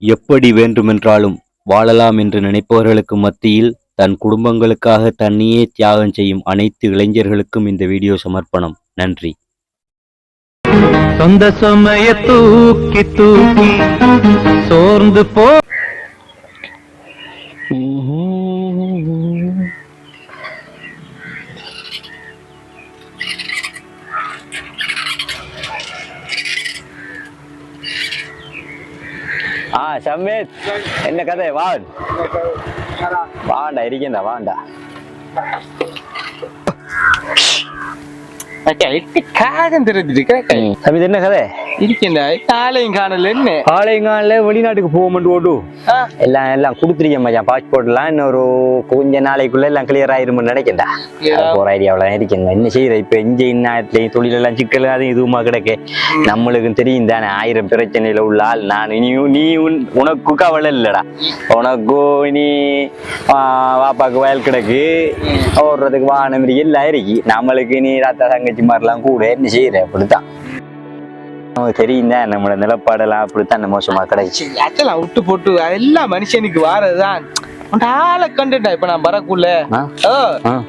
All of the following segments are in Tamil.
எப்படி வேண்டுமென்றாலும் வாழலாம் என்று நினைப்பவர்களுக்கு மத்தியில் தன் குடும்பங்களுக்காக தன்னையே தியாகம் செய்யும் அனைத்து இளைஞர்களுக்கும் இந்த வீடியோ சமர்ப்பணம். நன்றி. சொந்த சமய தூக்கி தூக்கி சோர்ந்து போ. சமேத், என்ன கதை? வாண்டா இருக்கேன்டா, வாண்டா. சமீத், என்ன கதை? இருக்கேன்டா, காலையும் காணல. என்ன காலையும் காணல? வெளிநாட்டுக்கு போக ஓடு எல்லாம் கொடுத்துருக்கேன் மச்சான். பாஸ்போர்ட் எல்லாம் இன்னொரு கொஞ்ச நாளைக்குள்ள எல்லாம் கிளியர் ஆயிரும்னு நினைக்கிறேன்டா. போற ஐடியாவெல்லாம் இருக்கேன். என்ன செய்யற இப்ப இங்க இந்நாட்டிலையும் தொழில் எல்லாம் சிக்கல் அது இதுவுமா கிடக்கு. நம்மளுக்கும் தெரியும் தானே, 1000 பிரச்சனையில உள்ள ஆள் நான். நீ உனக்கு கவலை இல்லடா. உனக்கு நீ வாப்பாக்கு வயல் கிடக்கு, ஓடுறதுக்கு வாகனம் இருக்கு, எல்லாம் இருக்கு. நம்மளுக்கு நீ ராத்தா தங்கச்சி மாதிரிலாம் கூட என்ன செய்யற? அப்படித்தான் தெரியும் தான், நம்மளோட நிலப்பாடெல்லாம் அப்படித்தான் மோசமா கிடைச்சு. அதெல்லாம் விட்டு போட்டு எல்லா மனுஷனுக்கு வாரதுதான். ஆளை கண்டுட்டா இப்ப நான் வரக்குள்ள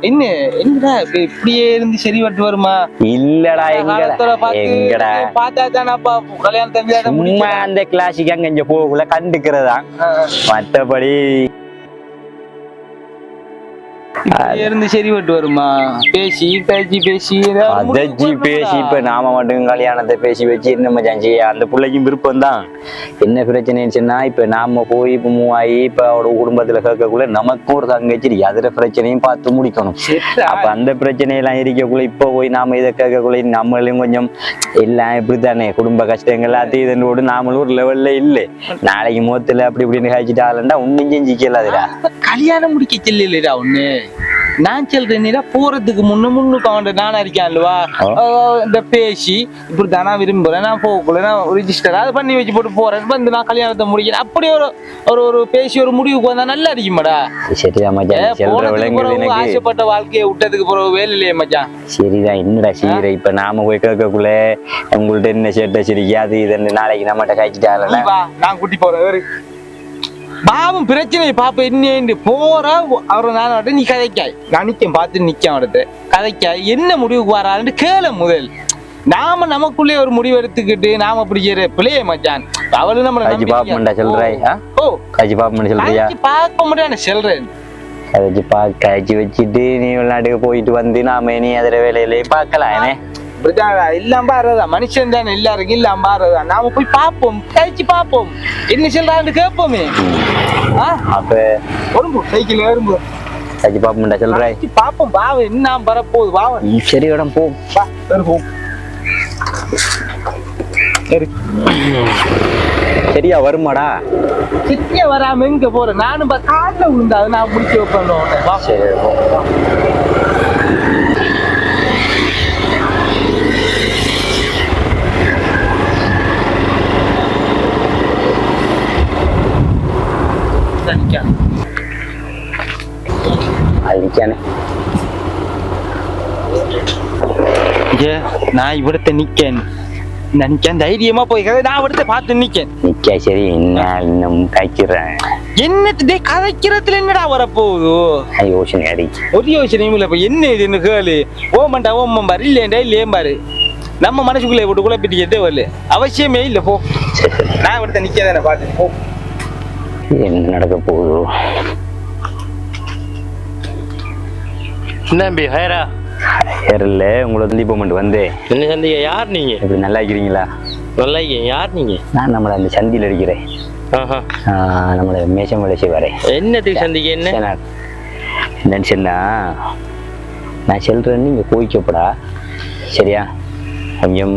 என்னடா இப்படியே இருந்து சரி வட்டு வருமா? இல்லடா, எங்கடா பார்த்தா தானப்பா கல்யாணத்தை சும்மா அந்த கிளாஸுக்கு அங்க இங்க போகக்குள்ள கண்டுக்கிறதா. மற்றபடி இருந்து சரி வட்டு வருமா? பேசி இப்ப நாம மட்டும் கல்யாணத்தை பேசி வச்சு நம்ம ஜாஞ்சி அந்த பிள்ளைக்கும் விருப்பம் தான். என்ன பிரச்சனைன்னு சொன்னா, இப்ப நாம போய் இப்ப மூவாயி இப்ப அவரோட குடும்பத்துல கேட்கக்குள்ள நமக்கும் ஒரு தங்கச்சி அதுல பிரச்சனையும் பார்த்து முடிக்கணும். அப்ப அந்த பிரச்சனையெல்லாம் இருக்கக்குள்ள இப்ப போய் நாம இதை கேட்கக்குள்ள நம்மளும் கொஞ்சம் எல்லாம் இப்படித்தானே குடும்ப கஷ்டங்கள் எல்லாத்தையும் இதனோடு நாமளும் ஒரு லெவல்ல இல்லை. நாளைக்கு முகத்துல அப்படி இப்படின்னு காய்ச்சிட்டாலண்டா ஒன்னும் செஞ்சிக்கலாதுடா. கல்யாணம் முடிக்க செல்லா ஒண்ணு. நான் சொல்றேன், போறதுக்கு முன்னுக்கு அவன் நானா இருக்கேன் அல்லவா, இந்த பேசி இப்படி தானா விரும்புறேன், நான் போகக்குள்ள நான் ரிஜிஸ்டர் அதை பண்ணி வச்சு போட்டு போறேன், வந்து நான் கல்யாணத்தை முடிக்கிறேன். அப்படி ஒரு பேசி ஒரு முடிவுக்கு வந்தா நல்லா இருக்குமாடா. ஆசைப்பட்ட வாழ்க்கையை விட்டதுக்கு பிறகு வேலை இல்லையே மச்சான். சரிதான், என்னடா சீர இப்ப நாம போய் கேட்கக்குள்ள உங்கள்ட்ட என்ன சேட்டை சிரிக்காது இது நாளைக்கு நம்மகிட்ட காய்ச்சிட்டால நான் கூட்டி போறேன். பாவம் பிரச்சனையை பாப்ப என்ன போற அவரை நான் நீ கதைக்காய் நான் நிக்கேன் பார்த்து நிக்க அடுத்து கதைக்காய் என்ன முடிவுக்கு வரான்னு கேள முதல். நாம நமக்குள்ளே ஒரு முடிவு எடுத்துக்கிட்டு நாம பிடிக்கிற பிள்ளைய மச்சான். அவளு நம்ம பார்க்க முடியாது சொல்றேன். கதைச்சு வச்சுட்டு நீ வெளிநாட்டுக்கு போயிட்டு வந்து நாம நீ அதிர வேலையிலேயே பார்க்கலாம். எல்லாம் பாருதா மனுஷன் தானே, எல்லாருக்கும் இல்லாம பாருதா. நாம போய் பார்ப்போம், கழிச்சு பார்ப்போம், என்ன சொல்றான்னு கேட்போமே. அப்ப வரும்பு சைக்கிள் வரும்பு கழிச்சு பார்ப்போம்டா சொல்றேன். பார்ப்போம், பாவம் என்ன வரப்போகுது. பாவம் சரி இடம் போ, போம். சரியா வருமாடா? சரியா வராம எங்க போற? நானும் காட்டுல விழுந்தா அதை நான் முடிச்சு வைப்பேன். சரி நான் இവിടുത്തെ நிக்கேன் தைரியமா போய் நான் இവിടുത്തെ பார்த்து நிக்கேன். சரி இன்னும் கழிக்கிறேன். என்னத்தை கதைக்கிறதுல என்னடா வரப்போகுது? யோசனை அடி ஒரு யோசனையும் இல்ல. இப்ப என்ன இது என்ன கேளு? ஓமண்டா ஓமம் பாரு, இல்லையண்டா இல்லையே பாரு. நம்ம மனசுக்குள்ளே போட்டு குழப்பிட்டு வரல, அவசியமே இல்லை. போ, நான் இവിടുത്തെ நிக்கதானே பார்த்து போ. என்ன நடக்க போகுதோ? நம்பி ஹயரா ஹயரில் உங்களை சந்திப்போம் வந்து. என்ன சந்திக்க? யார் நீங்க? இப்படி நல்லா இருக்கிறீங்களா? நல்லா இருக்கேன். யார் நீங்க? நான் நம்மளை அந்த சந்தியில் இருக்கிறேன். நம்மளோட மேஷம் வேலை செய்வாரே. என்னத்துக்கு சந்திக்க? என்ன என்னன்னு சொன்னா, நான் சொல்றேன்னு நீங்க கோவிக்கப்படா, சரியா? கொஞ்சம்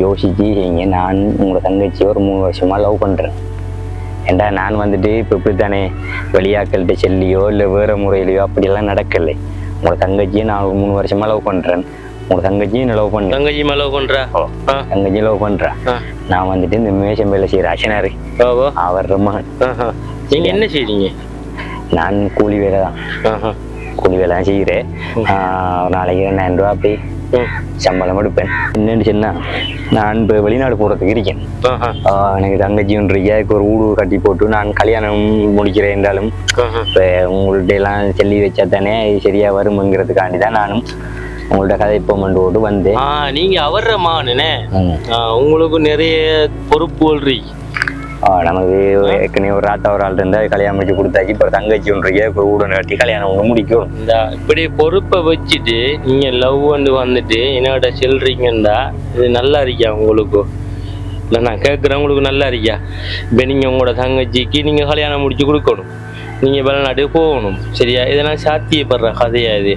யோசிச்சு செய்யுங்க. நான் உங்களோட தங்கச்சி ஒரு 3 வருஷமா லவ் பண்றேன். ஏண்டா நான் வந்துட்டு இப்போ இப்படித்தானே வெளியாக்கள்கிட்ட செல்லியோ இல்லை வேற முறையிலையோ அப்படியெல்லாம் நடக்கலை. உங்களோட தங்கச்சியை நான் ஒரு 3 வருஷமா லவ் பண்றேன். உங்களோட தங்கச்சியும் லவ் பண்றேன். தங்கச்சியுமா லவ் பண்ற? தங்கச்சியும் லவ் பண்றேன். நான் வந்துட்டு இந்த மேஷம் வேலை செய்யற அசனாரு அவர் மகன். நீங்க என்ன செய்றீங்க? நான் கூலி வேலை தான். கூலி வேலை தான் செய்கிறேன். ஒரு நாளைக்கு 2000 ரூபா அப்படி சம்பளம் எடுப்பேன். என்னன்னு சொன்னா நான் இப்போ வெளிநாடு போறதுக்கு இருக்கேன். எனக்கு தங்கச்சியும் இருக்கு. அதுக்கு ஒரு வீடு கட்டி போட்டு நான் கல்யாணம் முடிக்கிறேன் என்றாலும் இப்போ உங்கள்ட்ட எல்லாம் சொல்லி வச்சா தானே சரியா வரும்ங்கிறதுக்காண்டி தான் நானும் உங்கள்ட்ட கதை போமெண்ட் போட்டு வந்தேன். நீங்க அவர்ற மானுனே உங்களுக்கு நிறைய பொறுப்புகள் இருக்கு. நமக்கு ஏற்கனவே ஒரு ராத்தா ஒரு ஆள் இருந்தா கல்யாணம் முடிச்சு கொடுத்தாச்சு. இப்போ தங்கச்சி ஒன்று ஒரு வீடு கட்டி கல்யாணம் ஒன்று முடிக்கும். இந்த இப்படி பொறுப்பை வச்சுட்டு நீங்க லவ் வந்துட்டு என்னோட செல்றீங்கன்னா இது நல்லா இருக்கியா உங்களுக்கு? இல்லை நான் கேட்குறேன், உங்களுக்கு நல்லா இருக்கியா? இப்போ நீங்கள் உங்களோட தங்கச்சிக்கு நீங்கள் கல்யாணம் முடிச்சு கொடுக்கணும், நீங்கள் வெளிநாட்டுக்கு போகணும், சரியா? இதெல்லாம் சாத்தியப்படுற கதையா இது?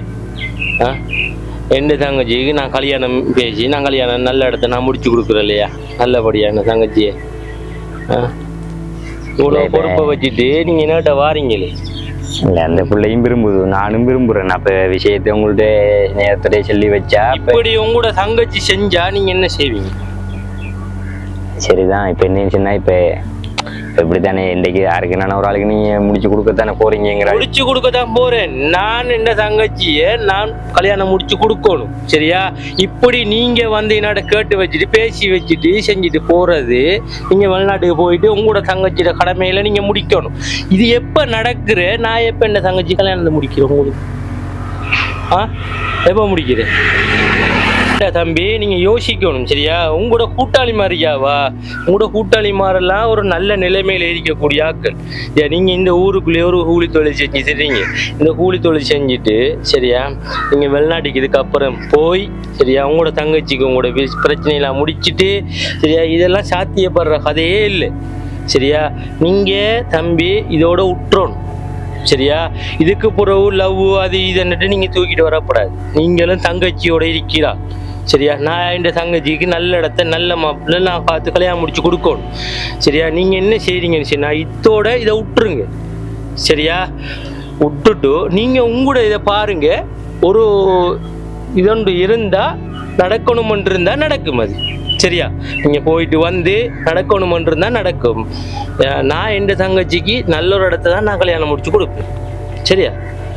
எந்த தங்கச்சிக்கு நான் கல்யாணம் பேசி நான் கல்யாணம் நல்ல இடத்த நான் முடிச்சு கொடுக்குறேன் இல்லையா? நல்லபடியா என்ன தங்கச்சியை இவ்வளோ பொறுப்பை வச்சுட்டு நீங்கள் என்னட்ட வாரீங்களே? இல்லை, அந்த பிள்ளையும் விரும்புது, நானும் விரும்புகிறேன். அப்போ விஷயத்தை உங்கள்ட்ட நேரத்தோட சொல்லி வச்சா இப்படி உங்களோட தங்கச்சி செஞ்சா நீங்கள் என்ன செய்வீங்க? சரிதான். இப்போ என்ன சொன்னா இப்போ இப்படித்தானே இன்றைக்கு யாருக்கு நான் ஒரு ஆளுக்கு நீங்கள் முடிச்சு கொடுக்கத்தானே போறீங்கிற? முடிச்சு கொடுக்கத்தான் போறேன். நான் என்ன தங்கச்சியை நான் கல்யாணம் முடிச்சு கொடுக்கணும், சரியா? இப்படி நீங்க வந்து என்னோட கேட்டு வச்சுட்டு பேசி வச்சுட்டு செஞ்சுட்டு போறது, நீங்க வெளிநாட்டுக்கு போயிட்டு உங்களோட தங்கச்சியோட கடமையில நீங்க முடிக்கணும். இது எப்ப நடக்குற? நான் எப்ப என்ன தங்கச்சி கல்யாணத்தை முடிக்கிறேன் உங்களுக்கு? எப்ப முடிக்கிறேன்? தம்பி நீங்க யோசிக்கணும், சரியா? உங்களோட கூட்டாளி மாதிரியாவா? உங்களோட கூட்டாளி மாதிரிலாம் ஒரு நல்ல நிலைமையில இருக்கக்கூடிய ஆட்கள். நீங்க இந்த ஊருக்குள்ளேயே ஒரு கூலி தொழில் செஞ்சு சரிங்க, இந்த கூலி தொழில் செஞ்சுட்டு சரியா நீங்க வெளிநாட்டுக்கு இதுக்கப்புறம் போய் சரியா உங்களோட தங்கச்சிக்கு உங்களோட பிரச்சனையெல்லாம் முடிச்சுட்டு சரியா இதெல்லாம் சாத்தியப்படுற கதையே இல்லை, சரியா? நீங்க தம்பி இதோட உற்றணும், சரியா? இதுக்கு பிறகு லவ் அது இதுன்னுட்டு நீங்க தூக்கிட்டு வரக்கூடாது. நீங்களும் தங்கச்சியோட இருக்கிறா, சரியா? நான் இந்த தங்கச்சிக்கு நல்ல இடத்த நல்ல மாப்பிள்ளை நான் பார்த்து கல்யாணம் முடிச்சு கொடுக்கணும், சரியா? நீங்க என்ன செய்றீங்கன்னு சொன்னா இதோட இதை விட்டுருங்க, சரியா? விட்டுட்டு நீங்க உங்களோட இதை பாருங்க. ஒரு இதொன்று இருந்தா நடக்கணுமென்று இருந்தா நடக்கும் அது, சரியா? நீங்க போயிட்டு வந்து நடக்கணுமென்று இருந்தா நடக்கும். நான் எந்த தங்கச்சிக்கு நல்ல ஒரு இடத்த தான் நான் கல்யாணம் முடிச்சு கொடுப்பேன், சரியா?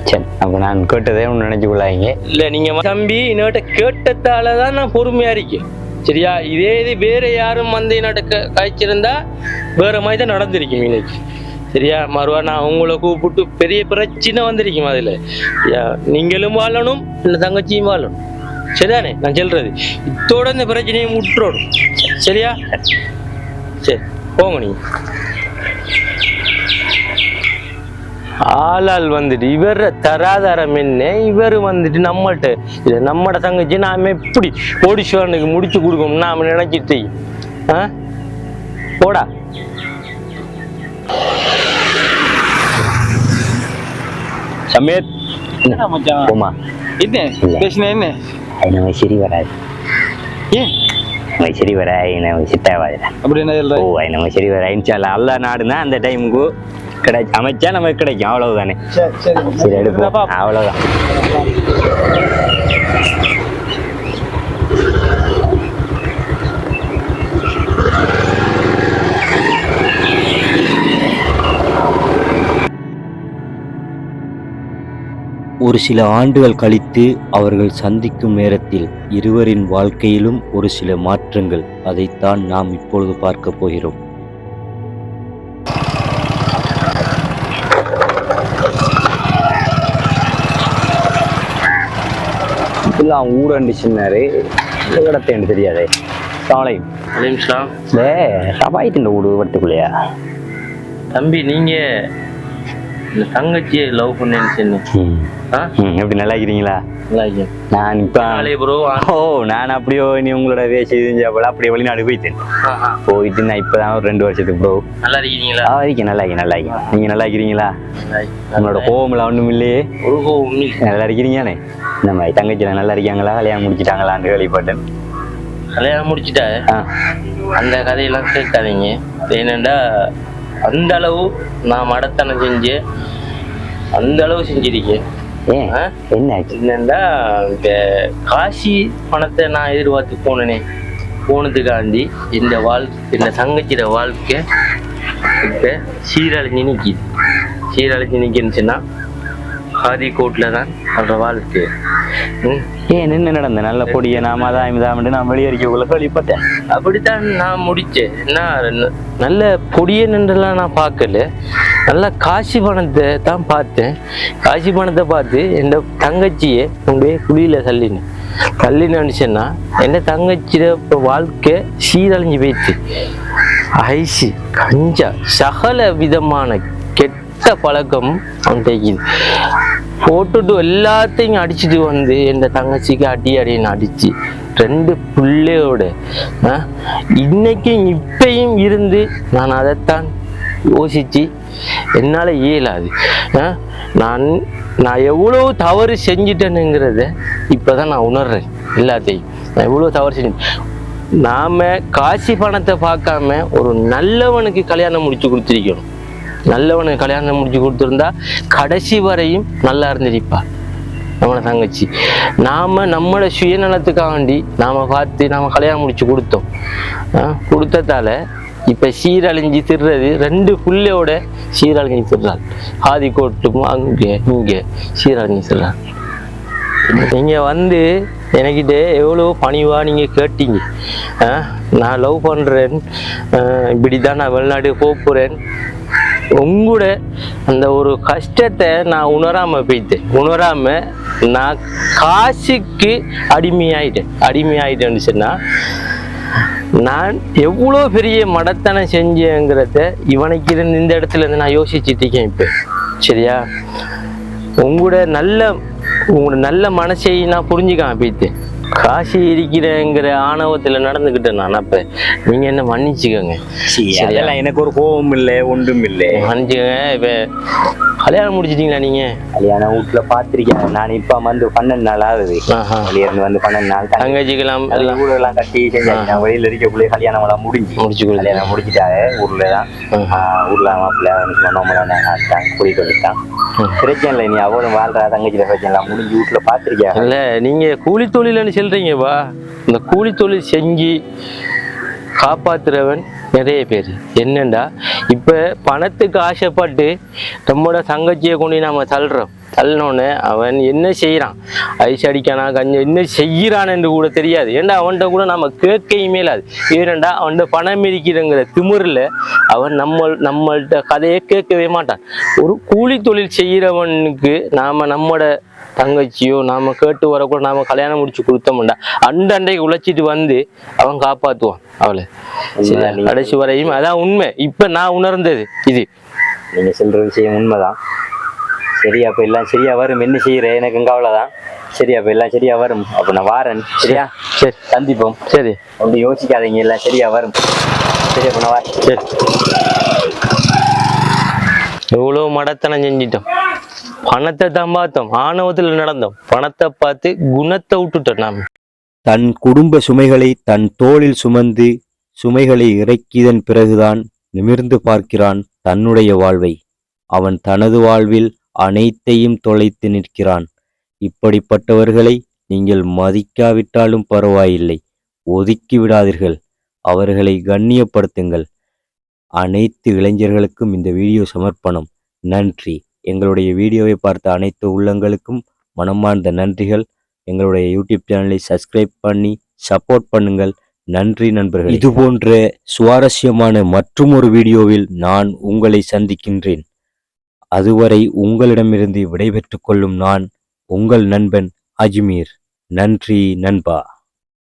சரி, அப்போ நான் கேட்டதே ஒன்று நினைச்சு கொள்ளாங்க. இல்லை நீங்க தம்பி என்னோட கேட்டதால தான் நான் பொறுமையா இருக்கேன், சரியா? இதே இது வேற யாரும் வந்து என்னோட காய்ச்சிருந்தா வேற மாதிரி தான் நடந்திருக்கும் இன்னைக்கு, சரியா? மறுவா நான் உங்களை கூப்பிட்டு பெரிய பிரச்சனை வந்திருக்கும். அதுல நீங்களும் வாழணும், இந்த தங்கச்சியும் வாழணும், சரிதானே? நான் சொல்றது இதோட இந்த பிரச்சனையை விட்டுறணும், சரியா? சரி போங்க. நீங்க ஆளால் வந்துட்டு இவர தராதாரம் என்ன? இவர் வந்துட்டு நம்மள்ட்ட இல்லை நம்மட தங்கச்சி நாம எப்படி கோடீஸ்வரனுக்கு முடிச்சு கொடுக்கணும் நாம நினைச்சிட்டு போடா. சமேத் போமா என்ன பேசின? என்ன நமக்கு சரி வராது. ஏன் நமக்கு சரி வராது, நமக்கு சிட்டாவாது. அப்படி என்ன சொல்ற? ஓ நமக்கு சரி வர இன்ஷால்லா அல்லா நாடுனா அந்த டைமுக்கு கிடைக்கும், அமைச்சா நமக்கு கிடைக்கும், அவ்வளவுதானே? சரி எடுப்போம், அவ்வளவுதான். ஒரு சில ஆண்டுகள் கழித்து அவர்கள் சந்திக்கும் நேரத்தில் இருவரின் வாழ்க்கையிலும் ஒரு சில மாற்றங்கள், அதைத்தான் நாம் இப்பொழுது பார்க்க போகிறோம். அவங்க ஊரண்டு சின்னாரு இடத்தேன்னு தெரியாதே. சாலையும் சபாயிட்டு இந்த ஊடு வரத்துக்குள்ளையா? தம்பி நீங்க இந்த தங்கச்சியை லவ் பண்ணேன்னு எப்படி நல்லா இருக்கிறீங்களா? நான் இப்ப நான் அப்படியோ நீ உங்களோட வேசி போல அப்படியே வெளிநாடு போயிட்டு நான் இப்பதான் ஒரு 2 வருஷத்துக்கு ப்ரோ. நல்லா இருக்கீங்களா? இருக்கேன், நல்லா இருக்கேன், நல்லா இருக்கேன். நீங்க நல்லா இருக்கிறீங்களா? உங்களோட கோவம்ல ஒண்ணும் இல்லையே? ஒரு கோவம் நல்லா இருக்கிறீங்கண்ணே? இந்த மாதிரி தங்கச்சியில நல்லா இருக்காங்களா? கல்யாணம் முடிச்சுட்டாங்களான்னு கேள்விப்பட்டேன். கல்யாணம் முடிச்சுட்டா அந்த கதையெல்லாம் கேட்காதீங்க. ஏனெண்டா அந்த அளவு நான் மடத்தனம் செஞ்சு அந்த அளவு செஞ்சிருக்கேன். என்னண்டா இந்த காசி பணத்தை நான் எதிர்பார்த்து போனேனே, போனதுக்காண்டி இந்த தங்கச்சியோட வாழ்க்கை இப்ப சீரழிஞ்சு நிற்கிது. சீரழிஞ்சு நிற்கிருந்துச்சுன்னா ஹாதி கோட்ல தான் அவரோட வாழ்க்கை. ஏன் என்ன நடந்த நல்ல பொடியை நாம அதான் நான் வெளியேறிக்கக்குள்ள கேள்விப்பட்டேன். அப்படித்தான் நான் முடிச்சேன். என்ன நல்ல பொடியன் என்றெல்லாம் நான் பார்க்கல, நல்ல காசி பணத்தை தான் பார்த்தேன். காசி பணத்தை பார்த்து என் தங்கச்சியை உடைய குழியில தள்ளின்னு சொன்னா என் தங்கச்சியோட இப்போ வாழ்க்கை சீரழிஞ்சு போயிடுச்சு. ஐசி கஞ்சா சகல விதமான கெட்ட பழக்கம் அவன் தேய்க்குது. போட்டுட்டு எல்லாத்தையும் அடிச்சுட்டு வந்து என் தங்கச்சிக்கு அடின்னு அடிச்சு 2 பிள்ளையோட இன்னைக்கும் இப்பையும் இருந்து நான் அதைத்தான் யோசிச்சு என்னால இயலாது. நான் எவ்வளவு தவறு செஞ்சிட்டேனுங்கிறத இப்பதான் நான் உணர்றேன். எல்லாத்தையும் நான் எவ்வளவு தவறு செஞ்சேன். நாம காசி பணத்தை பார்க்காம ஒரு நல்லவனுக்கு கல்யாணம் முடிச்சு கொடுத்துருக்கணும். நல்லவனுக்கு கல்யாணம் முடிச்சு கொடுத்துருந்தா கடைசி வரையும் நல்லா இருந்திருப்பா நம்மளோட தங்கச்சி. நாம நம்மளோட சுயநலத்துக்காண்டி நாம பார்த்து நாம கல்யாணம் முடிச்சு கொடுத்தோம். கொடுத்ததால இப்ப சீரழிஞ்சு திடுறது 2 பிள்ளையோட சீரழிஞ்சு திடுறாள். ஆதி கோட்டும் அங்கே இங்கே சீரழிஞ்சு திடுறாள். நீங்க வந்து எனக்கிட்ட எவ்வளோ பணிவா நீங்க கேட்டீங்க. நான் லவ் பண்றேன், இப்படிதான் நான் வெளிநாடு போறேன். உங்களோட அந்த ஒரு கஷ்டத்தை நான் உணராம போயிட்டேன். உணராம நான் காசுக்கு அடிமையாயிட்டேன்னு சொன்னா நான் எவ்வளோ பெரிய மடத்தனை செஞ்சேங்கிறத இவனுக்கு இருந்து இந்த இடத்துல இருந்து நான் யோசிச்சுட்டு இருக்கேன் இப்ப. சரியா? உங்களோட நல்ல மனசை நான் புரிஞ்சுக்காம போயிட்டேன். காசி இருக்கிறேங்கிற ஆணவத்துல நடந்துகிட்டேன் நான். அப்ப நீங்க என்ன மன்னிச்சுக்கோங்க. அதெல்லாம் எனக்கு ஒரு கோபம் இல்லை, ஒன்றும் இல்லை. மன்னிச்சுக்கோங்க. இப்ப கல்யாணம் முடிச்சிட்டீங்களா நீங்க? கல்யாணம் வீட்டுல பாத்திருக்கேன். நான் இப்ப வந்து 12 நாள் ஆகுது. வெளியே இருந்து வந்து 12 நாள். தங்கச்சிக்கலாம் ஊரெல்லாம் கட்டி செஞ்சாச்சு. வெளியில இருக்கக்குள்ளே கல்யாணம் எல்லாம் முடிச்சு கல்யாணம் முடிச்சுட்டாங்க. ஊர்லதான் ஊர்ல மாப்பிள்ள கூட்டிட்டு வந்துட்டான். பிரச்சனை இல்லை. நீ அவளும் வாழ்றா தங்கச்சியில பிரச்சனை எல்லாம் முடிஞ்சு வீட்டுல பாத்திருக்கேன். இல்ல நீங்க கூலி தொழில்னு சொல்றீங்கப்பா. இந்த கூலி தொழில் செஞ்சு காப்பாத்துறவன் நிறைய பேர். என்னண்டா இப்ப பணத்துக்கு ஆசைப்பட்டு நம்மளோட தங்கச்சியை கொண்டு நாம தள்ளினோன்னு அவன் என்ன செய்யறான், ஐஸ் அடிக்கானா கஞ்சம் என்ன செய்யறான் என்று கூட தெரியாது. ஏண்டா அவன்கிட்ட கூட நம்ம கேட்கையுமே இல்லாது. ஏனண்டா அவன்கிட்ட பணம் இருக்கிறங்கிற திமிரில் அவன் நம்மள்கிட்ட கதையை கேட்கவே மாட்டான். ஒரு கூலி தொழில் செய்யறவனுக்கு நம்மளோட தங்கச்சியோ நாம கேட்டு வரக்கூட நாம கல்யாணம் முடிச்சு கொடுத்தோம்டா அண்டைக்கு உழைச்சிட்டு வந்து அவன் காப்பாத்துவான் அவளை கடைசி வரையும். அதான் உண்மை. இப்ப நான் உணர்ந்தது இது. நீங்க சொல்ற விஷயம் உண்மைதான். சரியா? அப்ப எல்லாம் சரியா வரும். என்ன செய்யற எனக்கு எங்க அவ்வளவுதான். சரியா? அப்ப எல்லாம் சரியா வரும். அப்ப நான் வாரேன். சரியா? சரி, சந்திப்போம். சரி, ஒன்று யோசிக்காதீங்க. எல்லாம் சரியா வரும். சரி, அப்ப நான் வாரேன். சரி. எவ்வளவு மடத்தனம் செஞ்சிட்டோம். பணத்தை தான் பார்த்தோம், ஆணவத்தில் நடந்தோம். பணத்தை பார்த்து குணத்தை விட்டுட்டோம் நாம். தன் குடும்ப சுமைகளை தன் தோளில் சுமந்து சுமைகளை இறக்கியதன் பிறகுதான் நிமிர்ந்து பார்க்கிறான் தன்னுடைய வாழ்வை. அவன் தனது வாழ்வில் அனைத்தையும் தொலைத்து நிற்கிறான். இப்படிப்பட்டவர்களை நீங்கள் மதிக்காவிட்டாலும் பரவாயில்லை, ஒதுக்கி விடாதீர்கள், அவர்களை கண்ணியப்படுத்துங்கள். அனைத்து இளைஞர்களுக்கும் இந்த வீடியோ சமர்ப்பணம். நன்றி. எங்களுடைய வீடியோவை பார்த்த அனைத்து உள்ளங்களுக்கும் மனமார்ந்த நன்றிகள். எங்களுடைய யூடியூப் சேனலை சப்ஸ்கிரைப் பண்ணி சப்போர்ட் பண்ணுங்கள். நன்றி நண்பர்கள். இது போன்ற சுவாரஸ்யமான மற்றொரு வீடியோவில் நான் உங்களை சந்திக்கின்றேன். அதுவரை உங்களிடமிருந்து விடைபெற்றுக் கொள்ளும் நான் உங்கள் நண்பன் அஜ்மீர். நன்றி நண்பா.